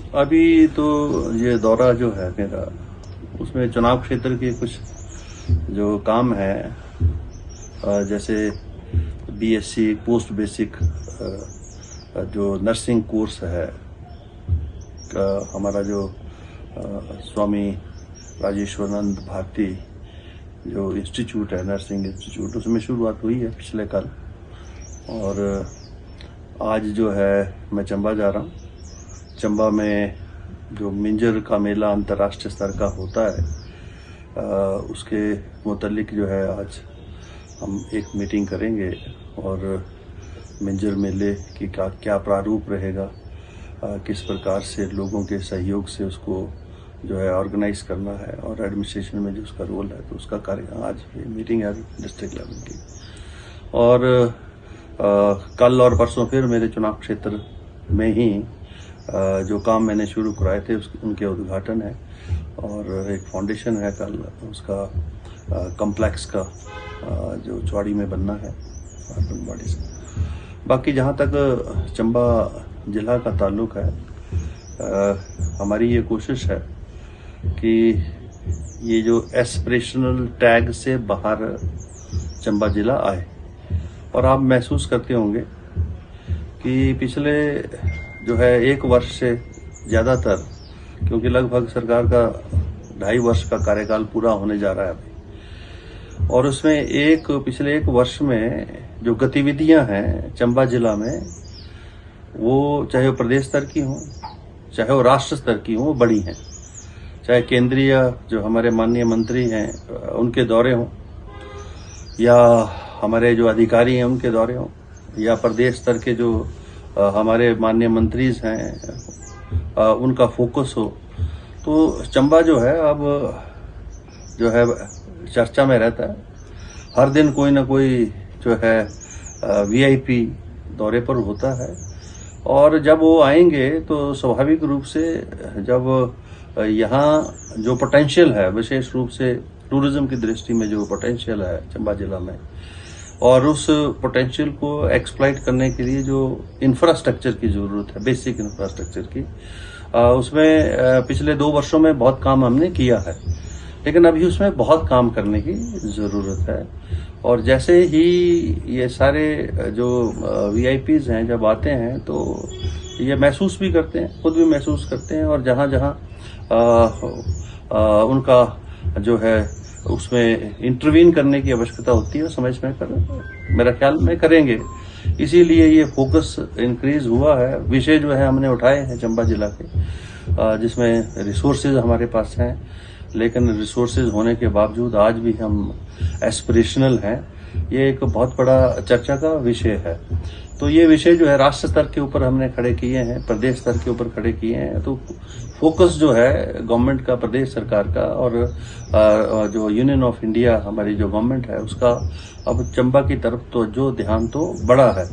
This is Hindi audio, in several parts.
अभी तो ये दौरा जो है मेरा, उसमें चुनाव क्षेत्र के कुछ जो काम है, जैसे बीएससी पोस्ट बेसिक जो नर्सिंग कोर्स है, हमारा जो स्वामी राजेश्वरानंद भारती जो इंस्टीट्यूट है, नर्सिंग इंस्टीट्यूट, उसमें शुरुआत हुई है पिछले कल। और आज जो है मैं चंबा जा रहा हूँ। चंबा में जो मिंजर का मेला अंतर्राष्ट्रीय स्तर का होता है, उसके मुतल्लिक जो है आज हम एक मीटिंग करेंगे और मिंजर मेले की क्या प्रारूप रहेगा, किस प्रकार से लोगों के सहयोग से उसको जो है ऑर्गेनाइज करना है और एडमिनिस्ट्रेशन में जो उसका रोल है, तो उसका कार्य आज मीटिंग है डिस्ट्रिक्ट लेवल की। और कल और परसों फिर मेरे चुनाव क्षेत्र में ही जो काम मैंने शुरू कराए थे उनके उद्घाटन है, और एक फाउंडेशन है कल उसका कॉम्प्लेक्स का जो चौड़ी में बनना है आंगनबाड़ी से। बाकी जहाँ तक चंबा जिला का ताल्लुक है, हमारी ये कोशिश है कि ये जो एस्पिरेशनल टैग से बाहर चंबा जिला आए। और आप महसूस करते होंगे कि पिछले जो है 1 वर्ष से ज़्यादातर, क्योंकि लगभग सरकार का 2.5 वर्ष का कार्यकाल पूरा होने जा रहा है अभी, और उसमें पिछले 1 वर्ष में जो गतिविधियां हैं चंबा जिला में, वो चाहे वो प्रदेश स्तर की हों, चाहे वो राष्ट्र स्तर की हों, वो बड़ी हैं। चाहे केंद्रीय जो हमारे माननीय मंत्री हैं उनके दौरे हों, या हमारे जो अधिकारी हैं उनके दौरे हों, या प्रदेश स्तर के जो हमारे माननीय मंत्री हैं उनका फोकस हो, तो चंबा जो है अब जो है चर्चा में रहता है। हर दिन कोई ना कोई जो है वीआईपी दौरे पर होता है, और जब वो आएंगे तो स्वाभाविक रूप से जब यहाँ जो पोटेंशियल है, विशेष रूप से टूरिज्म की दृष्टि में जो पोटेंशियल है चंबा जिला में, और उस पोटेंशियल को एक्सप्लॉइट करने के लिए जो इंफ्रास्ट्रक्चर की जरूरत है, बेसिक इंफ्रास्ट्रक्चर की, उसमें पिछले 2 वर्षों में बहुत काम हमने किया है, लेकिन अभी उसमें बहुत काम करने की जरूरत है। और जैसे ही ये सारे जो वीआईपीज हैं जब आते हैं तो ये महसूस भी करते हैं, खुद भी महसूस करते हैं, और जहाँ जहाँ उनका जो है उसमें इंटरवीन करने की आवश्यकता होती है, समय समय पर मेरा ख्याल में करेंगे। इसीलिए ये फोकस इंक्रीज हुआ है। विषय जो है हमने उठाए हैं चंबा जिला के, जिसमें रिसोर्सेज हमारे पास हैं, लेकिन रिसोर्सेज होने के बावजूद आज भी हम एस्पिरेशनल हैं। ये एक बहुत बड़ा चर्चा का विषय है। तो ये विषय जो है राष्ट्र स्तर के ऊपर हमने खड़े किए हैं, प्रदेश स्तर के ऊपर खड़े किए हैं। तो फोकस जो है गवर्नमेंट का, प्रदेश सरकार का, और जो यूनियन ऑफ इंडिया हमारी जो गवर्नमेंट है उसका अब चंबा की तरफ तो जो ध्यान तो बड़ा है,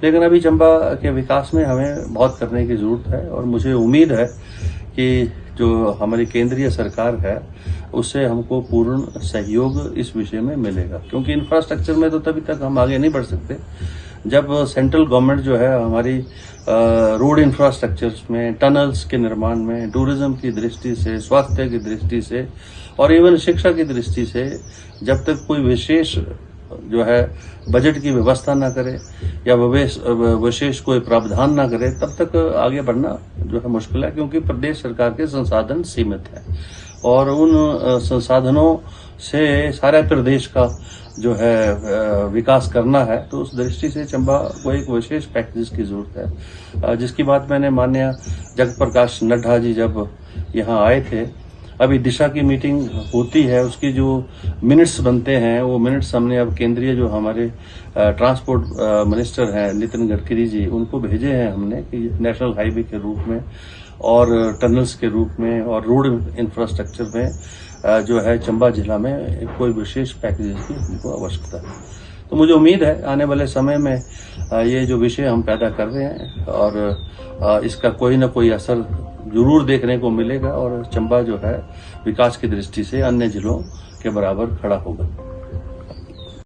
लेकिन अभी चंबा के विकास में हमें बहुत करने की जरूरत है। और मुझे उम्मीद है कि जो हमारी केंद्रीय सरकार है उससे हमको पूर्ण सहयोग इस विषय में मिलेगा, क्योंकि इंफ्रास्ट्रक्चर में तो तभी तक हम आगे नहीं बढ़ सकते जब सेंट्रल गवर्नमेंट जो है हमारी रोड इंफ्रास्ट्रक्चर में, टनल्स के निर्माण में, टूरिज्म की दृष्टि से, स्वास्थ्य की दृष्टि से, और इवन शिक्षा की दृष्टि से जब तक कोई विशेष जो है बजट की व्यवस्था ना करे या विशेष कोई प्रावधान ना करे, तब तक आगे बढ़ना जो है मुश्किल है, क्योंकि प्रदेश सरकार के संसाधन सीमित हैं, और उन संसाधनों से सारे प्रदेश का जो है विकास करना है। तो उस दृष्टि से चंबा को एक विशेष पैकेज की जरूरत है, जिसकी बात मैंने माननीय जगत प्रकाश नड्डा जी जब यहाँ आए थे, अभी दिशा की मीटिंग होती है, उसकी जो मिनट्स बनते हैं वो मिनट्स हमने अब केंद्रीय जो हमारे ट्रांसपोर्ट मिनिस्टर हैं नितिन गडकरी जी, उनको भेजे हैं हमने कि नेशनल हाईवे के रूप में और टनल्स के रूप में और रोड इंफ्रास्ट्रक्चर में जो है चंबा जिला में कोई विशेष पैकेज की हमको आवश्यकता है। तो मुझे उम्मीद है आने वाले समय में ये जो विषय हम पैदा कर रहे हैं और इसका कोई ना कोई असर जरूर देखने को मिलेगा, और चंबा जो है विकास की दृष्टि से अन्य जिलों के बराबर खड़ा होगा।